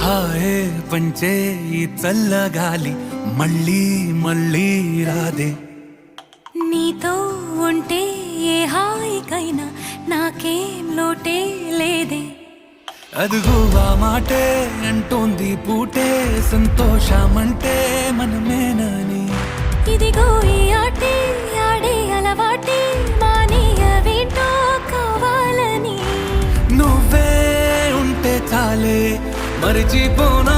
హాయే పంచే ఈ చల్లగాలి మళ్ళీ మళ్ళీ రాదే. నీతో ఉంటే ఏ హాయికైనా నాకేం లోటే లేదే. అదుగు ఆ మాటే అంటోంది పూటే సంతోషమంటే మనమేనని. ఇదిగో ఈ ఆటే ఆడే అలవాటే మానేయవేంటో కావాలని. నువ్వే ఉంటే చాలే మరిచిపోనా